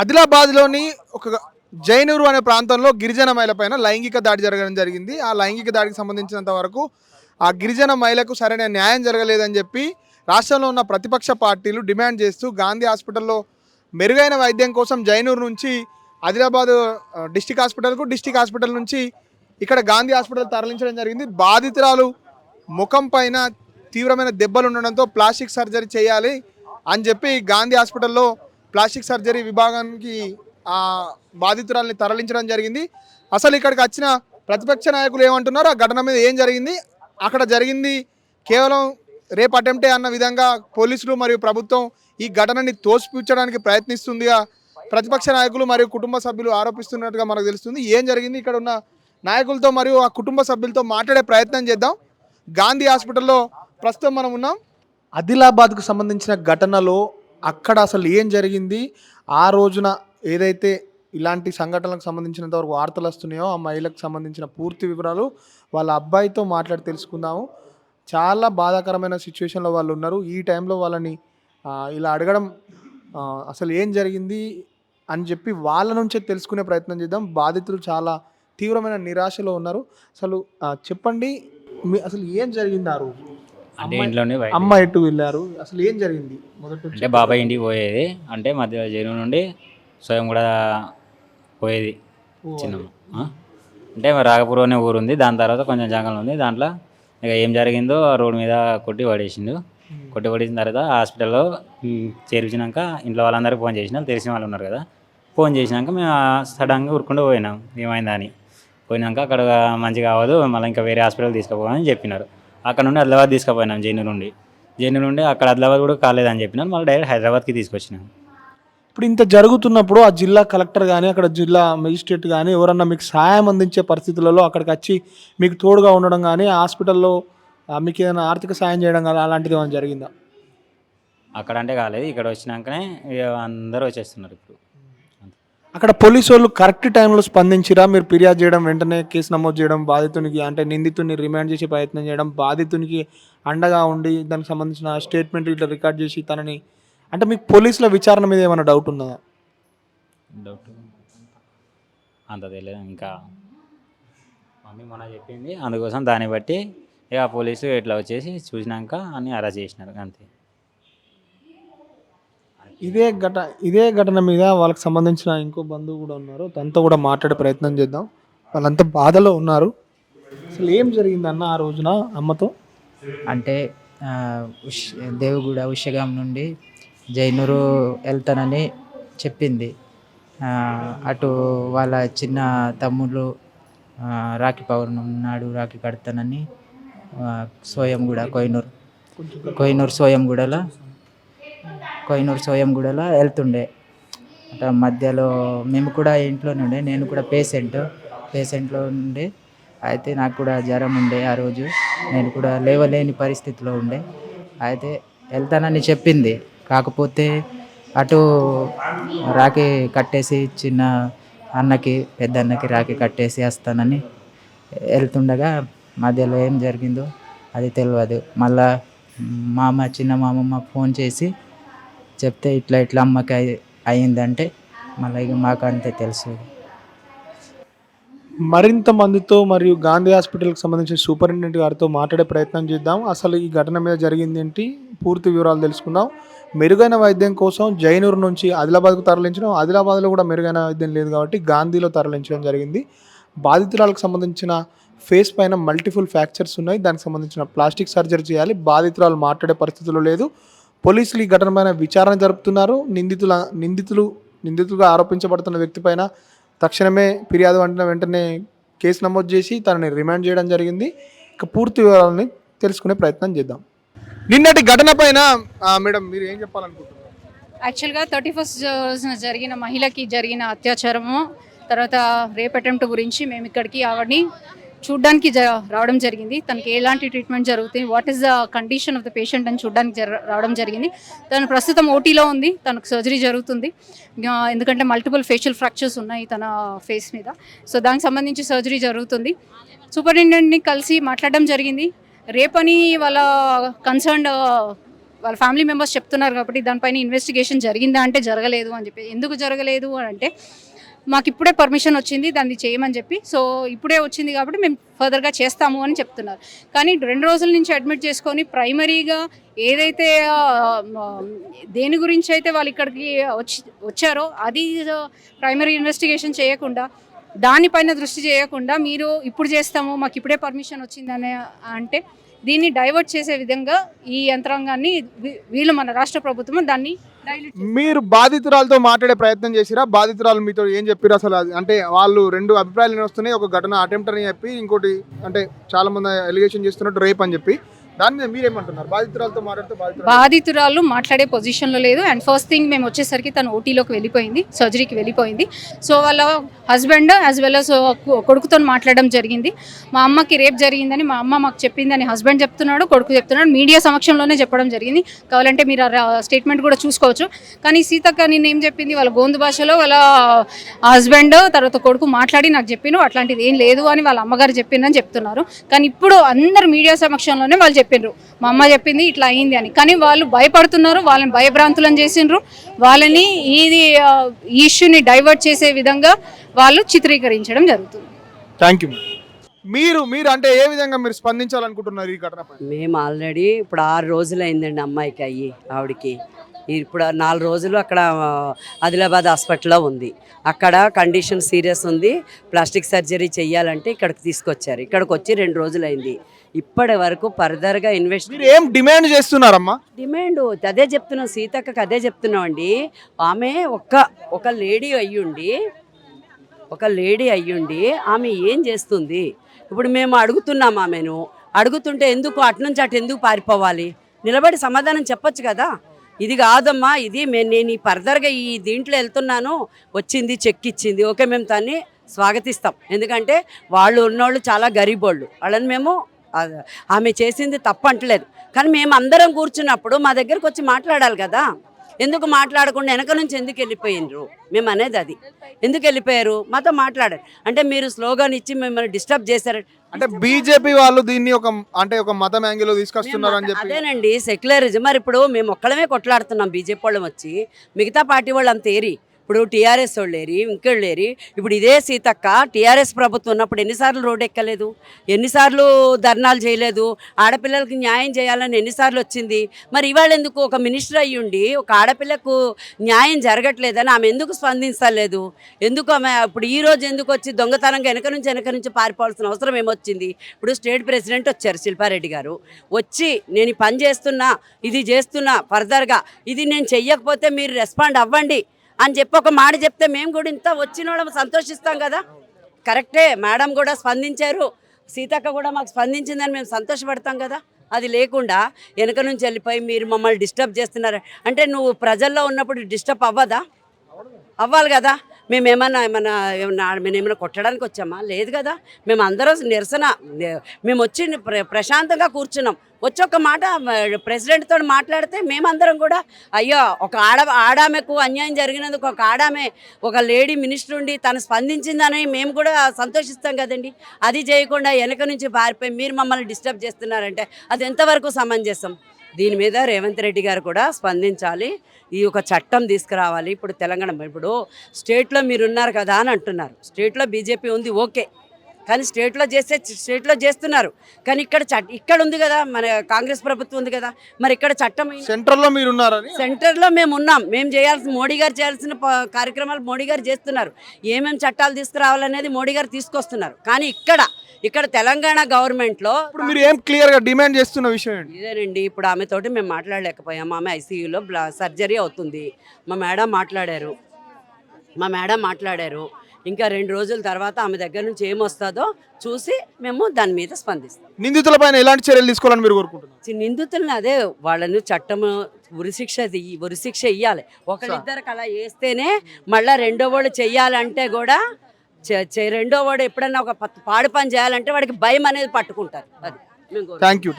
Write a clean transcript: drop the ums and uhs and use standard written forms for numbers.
ఆదిలాబాద్‌లోని ఒక జైనూరు అనే ప్రాంతంలో గిరిజన మహిళ పైన లైంగిక దాడి జరగడం జరిగింది. ఆ లైంగిక దాడికి సంబంధించినంత వరకు ఆ గిరిజన మహిళకు సరైన న్యాయం జరగలేదని చెప్పి రాష్ట్రంలో ఉన్న ప్రతిపక్ష పార్టీలు డిమాండ్ చేస్తూ గాంధీ హాస్పిటల్‌లో మెరుగైన వైద్యం కోసం జైనూరు నుంచి ఆదిలాబాద్ డిస్ట్రిక్ట్ హాస్పిటల్‌కు, డిస్ట్రిక్ట్ హాస్పిటల్ నుంచి ఇక్కడ గాంధీ హాస్పిటల్ తరలించడం జరిగింది. బాధితురాలు ముఖం పైన తీవ్రమైన దెబ్బలు ఉండడంతో ప్లాస్టిక్ సర్జరీ చేయాలి అని చెప్పి గాంధీ హాస్పిటల్లో ప్లాస్టిక్ సర్జరీ విభాగానికి ఆ బాధితురాల్ని తరలించడం జరిగింది. అసలు ఇక్కడికి వచ్చిన ప్రతిపక్ష నాయకులు ఏమంటున్నారు, ఆ ఘటన మీద ఏం జరిగింది, అక్కడ జరిగింది కేవలం రేప్ అటెంప్టే అన్న విధంగా పోలీసులు మరియు ప్రభుత్వం ఈ ఘటనని తోసిపుచ్చడానికి ప్రయత్నిస్తుందిగా ప్రతిపక్ష నాయకులు మరియు కుటుంబ సభ్యులు ఆరోపిస్తున్నట్టుగా మనకు తెలుస్తుంది. ఏం జరిగింది, ఇక్కడ ఉన్న నాయకులతో మరియు ఆ కుటుంబ సభ్యులతో మాట్లాడే ప్రయత్నం చేద్దాం. గాంధీ హాస్పిటల్లో ప్రస్తుతం మనం ఉన్నాం. ఆదిలాబాద్కు సంబంధించిన ఘటనలో అక్కడ అసలు ఏం జరిగింది, ఆ రోజున ఏదైతే ఇలాంటి సంఘటనలకు సంబంధించినంత వరకు వార్తలు వస్తున్నాయో ఆ మహిళకు సంబంధించిన పూర్తి వివరాలు వాళ్ళ అబ్బాయితో మాట్లాడి తెలుసుకుందాము. చాలా బాధాకరమైన సిచ్యువేషన్లో వాళ్ళు ఉన్నారు. ఈ టైంలో వాళ్ళని ఇలా అడగడం అసలు ఏం జరిగింది అని చెప్పి వాళ్ళ నుంచే తెలుసుకునే ప్రయత్నం చేద్దాం. బాధితులు చాలా తీవ్రమైన నిరాశలో ఉన్నారు. అసలు చెప్పండి, అసలు ఏం జరిగింది ఆ రోజు? అంటే ఇంట్లోనే అమ్మ ఎటు వెళ్ళారు, అసలు ఏం జరిగింది మొదటి నుంచి? అంటే బాబాయ్ ఇంటికి పోయేది, అంటే మధ్య జైలు నుండి స్వయం కూడా పోయేది చిన్నమ్మ. అంటే రాగపూర్ అనే ఊరు ఉంది, దాని తర్వాత కొంచెం జంగల్ ఉంది. దాంట్లో ఇక ఏం జరిగిందో ఆ రోడ్డు మీద కొట్టి పడేసిండు. కొట్టి పడేసిన తర్వాత హాస్పిటల్లో చేర్పించినాక ఇంట్లో వాళ్ళందరికీ ఫోన్ చేసినాం, తెలిసిన వాళ్ళు ఉన్నారు కదా. ఫోన్ చేసినాక మేము సడన్గా ఉరుకుంటూ పోయినాం ఏమైందా అని. పోయినాక అక్కడ మంచిగా అవ్వదు, మళ్ళీ ఇంకా వేరే హాస్పిటల్ తీసుకుపోమని చెప్పినారు. అక్కడ నుండి ఆదిలాబాద్ తీసుకుపోయినాం, జైలు నుండి అక్కడ ఆదిలాబాద్ కూడా కాలేదని చెప్పినారు. మళ్ళీ డైరెక్ట్ హైదరాబాద్కి తీసుకొచ్చినాం. ఇప్పుడు ఇంత జరుగుతున్నప్పుడు ఆ జిల్లా కలెక్టర్ కానీ అక్కడ జిల్లా మెజిస్ట్రేట్ కానీ ఎవరన్నా మీకు సహాయం అందించే పరిస్థితులలో అక్కడికి వచ్చి మీకు తోడుగా ఉండడం కానీ హాస్పిటల్లో మీకు ఏదైనా ఆర్థిక సాయం చేయడం కానీ అలాంటిది ఏమైనా జరిగిందా? అక్కడ అంటే కాలేదు, ఇక్కడ వచ్చినాకనే అందరూ వచ్చేస్తున్నారు ఇప్పుడు. అక్కడ పోలీసు వాళ్ళు కరెక్ట్ టైంలో స్పందించిరా? మీరు ఫిర్యాదు చేయడం, వెంటనే కేసు నమోదు చేయడం, బాధితునికి అంటే నిందితుడిని రిమాండ్ చేసే ప్రయత్నం చేయడం, బాధితునికి అండగా ఉండి దానికి సంబంధించిన స్టేట్మెంట్ ఇట్లా రికార్డ్ చేసి తనని, అంటే మీకు పోలీసుల విచారణ మీద ఏమైనా డౌట్ ఉన్నదా? డౌట్ అంత తెలియదు. ఇంకా మమ్మీ మొన్న చెప్పింది, అందుకోసం దాన్ని బట్టి ఇక పోలీసు ఇట్లా వచ్చేసి చూసినాక అన్నీ అరెస్ట్ చేసినారు అంతే. ఇదే ఘటన మీద వాళ్ళకి సంబంధించిన ఇంకో బంధువు కూడా ఉన్నారు, తనతో కూడా మాట్లాడే ప్రయత్నం చేద్దాం. వాళ్ళంతా బాధలో ఉన్నారు. అసలు ఏం జరిగిందన్న ఆ రోజున అమ్మతో? అంటే దేవగూడ ఉషగాం నుండి జైనూరు వెళ్తానని చెప్పింది. అటు వాళ్ళ చిన్న తమ్ముళ్ళు రాఖీ పౌర్ణమి నాడు రాఖీ కడతానని సోయంగూడ కోహినూర్ సోయంగూడలో వెళ్తుండే. అట్లా మధ్యలో మేము కూడా ఇంట్లోనే ఉండే, నేను కూడా పేషెంట్లో ఉండే. అయితే నాకు కూడా జ్వరం ఉండే ఆ రోజు, నేను కూడా లేవలేని పరిస్థితిలో ఉండే. అయితే వెళ్తానని చెప్పింది, కాకపోతే అటు రాఖీ కట్టేసి చిన్న అన్నకి పెద్ద అన్నకి రాఖీ కట్టేసి వస్తానని వెళ్తుండగా మధ్యలో ఏం జరిగిందో అది తెలియదు. మళ్ళా చిన్న మామమ్మ ఫోన్ చేసి చెప్తే ఇట్లా అమ్మకి అయిందంటే మళ్ళీ ఇక మాకు అంతే తెలుసు. మరింత మందితో మరియు గాంధీ హాస్పిటల్కి సంబంధించిన సూపరింటెండెంట్ గారితో మాట్లాడే ప్రయత్నం చేద్దాం. అసలు ఈ ఘటన మీద జరిగింది ఏంటి, పూర్తి వివరాలు తెలుసుకుందాం. మెరుగైన వైద్యం కోసం జైనూరు నుంచి ఆదిలాబాద్కు తరలించడం, ఆదిలాబాద్లో కూడా మెరుగైన వైద్యం లేదు కాబట్టి గాంధీలో తరలించడం జరిగింది. బాధితురాలకు సంబంధించిన ఫేస్ పైన మల్టిపుల్ ఫ్రాక్చర్స్ ఉన్నాయి, దానికి సంబంధించిన ప్లాస్టిక్ సర్జరీ చేయాలి. బాధితురాలు మాట్లాడే పరిస్థితుల్లో లేదు. పోలీసులు ఈ ఘటన పైన విచారణ జరుపుతున్నారు. నిందితులుగా ఆరోపించబడుతున్న వ్యక్తి పైన తక్షణమే ఫిర్యాదు వెంటనే కేసు నమోదు చేసి తనని రిమాండ్ చేయడం జరిగింది. ఇక పూర్తి వివరాలని తెలుసుకునే ప్రయత్నం చేద్దాం. నిన్నటి ఘటన పైన మేడం మీరు ఏం చెప్పాలనుకుంటున్నారు? యాక్చువల్గా 31st జరిగిన మహిళకి జరిగిన అత్యాచారము తర్వాత రేప్ అటెంప్ట్ గురించి మేము ఇక్కడికి ఆవిడని చూడ్డానికి రావడం జరిగింది. తనకి ఎలాంటి ట్రీట్మెంట్ జరుగుతుంది, what is the condition of the patient అని చూడడానికి రావడం జరిగింది. తను ప్రస్తుతం ఓటీలో ఉంది, తనకు సర్జరీ జరుగుతుంది. ఎందుకంటే మల్టిపుల్ ఫేషియల్ ఫ్రాక్చర్స్ ఉన్నాయి తన ఫేస్ మీద. సో దానికి సంబంధించి సర్జరీ జరుగుతుంది. సూపరింటెండెంట్ని కలిసి మాట్లాడడం జరిగింది. రేపని వాళ్ళ కన్సర్న్డ్ వాళ్ళ ఫ్యామిలీ మెంబర్స్ చెప్తున్నారు కాబట్టి దానిపైన ఇన్వెస్టిగేషన్ జరిగిందా అంటే జరగలేదు అని చెప్పి. ఎందుకు జరగలేదు అని అంటే మాకు ఇప్పుడే పర్మిషన్ వచ్చింది దాన్ని చేయమని చెప్పి, సో ఇప్పుడే వచ్చింది కాబట్టి మేము ఫర్దర్గా చేస్తాము అని చెప్తున్నారు. కానీ 2 రోజుల నుంచి అడ్మిట్ చేసుకొని ప్రైమరీగా ఏదైతే దేని గురించి అయితే వాళ్ళు ఇక్కడికి వచ్చారో అది ప్రైమరీ ఇన్వెస్టిగేషన్ చేయకుండా, దానిపైన దృష్టి చేయకుండా మీరు ఇప్పుడు చేస్తాము మాకు ఇప్పుడే పర్మిషన్ వచ్చిందని అంటే దీన్ని డైవర్ట్ చేసే విధంగా ఈ యంత్రాంగాన్ని వీళ్ళు మన రాష్ట్ర ప్రభుత్వం దాన్ని మీరు బాధితురాలతో మాట్లాడే ప్రయత్నం చేసిరా? బాధితురాలు మీతో ఏం చెప్పారు అసలు? అంటే వాళ్ళు 2 అభిప్రాయాలు వస్తున్నాయి, ఒక ఘటన అటెంప్ట్ అని చెప్పి, ఇంకోటి అంటే చాలా మంది ఎలిగేషన్ చేస్తున్నట్టు రేప్ అని చెప్పి. దాని మీద మీరేమంటున్నారు? బాధితురాలతో మాట్లాడితే బాధితురాలు మాట్లాడే పొజిషన్లో లేదు. అండ్ ఫస్ట్ థింగ్ మేము వచ్చేసరికి తను ఓటీలోకి వెళ్ళిపోయింది, సర్జరీకి వెళ్ళిపోయింది. సో వాళ్ళ హస్బెండ్ యాజ్ వెల్ as కొడుకుతో మాట్లాడడం జరిగింది. మా అమ్మకి రేప్ జరిగిందని మా అమ్మ మాకు చెప్పిందని హస్బెండ్ చెప్తున్నాడు, కొడుకు చెప్తున్నాడు. మీడియా సమక్షంలోనే చెప్పడం జరిగింది. కావాలంటే మీరు స్టేట్మెంట్ కూడా చూసుకోవచ్చు. కానీ సీతక్క నేనేం చెప్పింది, వాళ్ళ గోందు భాషలో వాళ్ళ హస్బెండ్ తర్వాత కొడుకు మాట్లాడి నాకు చెప్పిను అట్లాంటిది ఏం లేదు అని వాళ్ళ అమ్మగారు చెప్పిందని చెప్తున్నారు. కానీ ఇప్పుడు అందరు మీడియా సమక్షంలోనే వాళ్ళు చెప్పిండ్రు మా అమ్మ చెప్పింది ఇట్లా అయింది అని. కానీ వాళ్ళు భయపడుతున్నారు, వాళ్ళని భయభ్రాంతులను చేసిండ్రు, వాళ్ళని ఈ ఇష్యూని డైవర్ట్ చేసే విధంగా వాళ్ళు చిత్రీకరించడం జరుగుతుంది. Thank you. మీరు అంటే ఏ విధంగా మీరు స్పందించాలనుకుంటున్నారు ఈ ఘటనపై? మేము ఆల్రెడీ ఇప్పుడు 6 రోజులు అయిందండి అమ్మాయికి అయ్యి. ఆవిడకి ఇప్పుడు 4 రోజులు అక్కడ ఆదిలాబాద్ హాస్పిటల్లో ఉంది. అక్కడ కండిషన్ సీరియస్ ఉంది, ప్లాస్టిక్ సర్జరీ చెయ్యాలంటే ఇక్కడికి తీసుకొచ్చారు. ఇక్కడికి వచ్చి 2 రోజులు అయింది. ఇప్పటి వరకు ఫర్దర్గా మీరు ఏం డిమాండ్ చేస్తున్నారమ్మా? డిమాండ్ అదే చెప్తున్నాం, సీతక్కకి అదే చెప్తున్నాం అండి. ఆమె ఒక లేడీ అయ్యుండి ఆమె ఏం చేస్తుంది? ఇప్పుడు మేము అడుగుతున్నాం ఆమెను, అడుగుతుంటే ఎందుకు అటు ఎందుకు పారిపోవాలి? నిలబడి సమాధానం చెప్పొచ్చు కదా. ఇది కాదమ్మా, ఇది నేను ఈ ఫర్దర్గా ఈ దీంట్లో వెళ్తున్నాను, వచ్చింది చెక్ ఇచ్చింది, ఓకే మేము దాన్ని స్వాగతిస్తాం. ఎందుకంటే వాళ్ళు ఉన్నోళ్ళు చాలా గరీబోళ్ళు, వాళ్ళని మేము ఆమె చేసింది తప్పు అంటలేదు. కానీ మేము అందరం కూర్చున్నప్పుడు మా దగ్గరకు వచ్చి మాట్లాడాలి కదా. ఎందుకు మాట్లాడకుండా వెనక నుంచి ఎందుకు వెళ్ళిపోయినరు? మేము అనేది అది. ఎందుకు వెళ్ళిపోయారు? మాతో మాట్లాడారు అంటే మీరు స్లోగన్ ఇచ్చి మిమ్మల్ని డిస్టర్బ్ చేశారు. అంటే బీజేపీ వాళ్ళు దీన్ని ఒక మతం యాంగిల్లో తీసుకొస్తున్నారు అని చెప్పి. అదేనండి సెక్యులరిజం. మరి ఇప్పుడు మేము ఒక్కడమే కొట్లాడుతున్నాం, బీజేపీ వాళ్ళం వచ్చి, మిగతా పార్టీ వాళ్ళు అంత ఏరి. ఇప్పుడు టీఆర్ఎస్ వాళ్ళు లేరి, ఇంకోళ్ళు లేరి. ఇప్పుడు ఇదే సీతక్క టీఆర్ఎస్ ప్రభుత్వం ఉన్నప్పుడు ఎన్నిసార్లు రోడ్డు ఎక్కలేదు, ఎన్నిసార్లు ధర్నాలు చేయలేదు, ఆడపిల్లలకి న్యాయం చేయాలని ఎన్నిసార్లు వచ్చింది. మరి ఇవాళ ఎందుకు ఒక మినిస్టర్ అయ్యుండి ఒక ఆడపిల్లకు న్యాయం జరగట్లేదని ఆమె ఎందుకు స్పందించలేదు? ఎందుకు ఆమె ఇప్పుడు ఈ రోజు ఎందుకు వచ్చి దొంగతనంగా వెనక నుంచి పారిపోవాల్సిన అవసరం ఏమొచ్చింది? ఇప్పుడు స్టేట్ ప్రెసిడెంట్ వచ్చారు శిల్పారెడ్డి గారు, వచ్చి నేను ఈ పని చేస్తున్నా, ఇది చేస్తున్నా, ఫర్దర్గా ఇది నేను చెయ్యకపోతే మీరు రెస్పాండ్ అవ్వండి అని చెప్పి ఒక మాట చెప్తే మేము కూడా ఇంత వచ్చిన వాళ్ళం సంతోషిస్తాం కదా. కరెక్టే, మేడం కూడా స్పందించారు, సీతక్క కూడా మాకు స్పందించిందని మేము సంతోషపడతాం కదా. అది లేకుండా వెనక నుంచి వెళ్ళిపోయి మీరు మమ్మల్ని డిస్టర్బ్ చేస్తున్నారు అంటే నువ్వు ప్రజల్లో ఉన్నప్పుడు డిస్టర్బ్ అవ్వాలి కదా. మేమేమన్నా కొట్టడానికి వచ్చామా? లేదు కదా. మేము అందరం నిరసన, మేము వచ్చి ప్రశాంతంగా కూర్చున్నాం. వచ్చి ఒక మాట ప్రెసిడెంట్తో మాట్లాడితే మేమందరం కూడా అయ్యో ఒక ఆడామెకు అన్యాయం జరిగినందుకు ఒక లేడీ మినిస్టర్ ఉండి తను స్పందించిందని మేము కూడా సంతోషిస్తాం కదండి. అది చేయకుండా వెనక నుంచి పారిపోయి మీరు మమ్మల్ని డిస్టర్బ్ చేస్తున్నారంటే అది ఎంతవరకు సమంజసం? దీని మీద రేవంత్ రెడ్డి గారు కూడా స్పందించాలి, ఈ ఒక చట్టం తీసుకురావాలి. ఇప్పుడు తెలంగాణ ఇప్పుడు స్టేట్లో మీరు ఉన్నారు కదా అని అంటున్నారు, స్టేట్లో బీజేపీ ఉంది ఓకే, కానీ స్టేట్లో చేస్తున్నారు. కానీ ఇక్కడ ఉంది కదా, మన కాంగ్రెస్ ప్రభుత్వం ఉంది కదా, మరి ఇక్కడ చట్టం సెంట్రల్లో మీరు ఉన్నారని. సెంటర్లో మేము ఉన్నాం, మేము మోడీ గారు చేయాల్సిన కార్యక్రమాలు మోడీ గారు చేస్తున్నారు. ఏమేమి చట్టాలు తీసుకురావాలనేది మోడీ గారు తీసుకొస్తున్నారు. కానీ ఇక్కడ తెలంగాణ గవర్నమెంట్లో ఇప్పుడు మీరు ఏం క్లియర్గా డిమాండ్ చేస్తున్న విషయం ఏంటి? ఇదేనండి. ఇప్పుడు ఆమెతోటి మేము మాట్లాడలేకపోయాము. ఆమె ఐసీయూలో సర్జరీ అవుతుంది. మా మేడం మాట్లాడారు. ఇంకా 2 రోజుల తర్వాత ఆమె దగ్గర నుంచి ఏమొస్తుందో చూసి మేము దాని మీద స్పందిస్తాం. నిందితులపైన ఎలాంటి చర్యలు తీసుకోవాలని మీరు కోరుకుంటున్నారు? నిందితులను అదే వాళ్ళని చట్టము ఉరిశిక్ష ఇవ్వాలి. ఒకరిద్దరికి అలా వేస్తేనే మళ్ళీ రెండో వాళ్ళు చెయ్యాలంటే కూడా రెండో వాడు ఎప్పుడన్నా ఒక పాడు పని చేయాలంటే వాడికి భయం అనేది పట్టుకుంటారు. అది థ్యాంక్ యూ.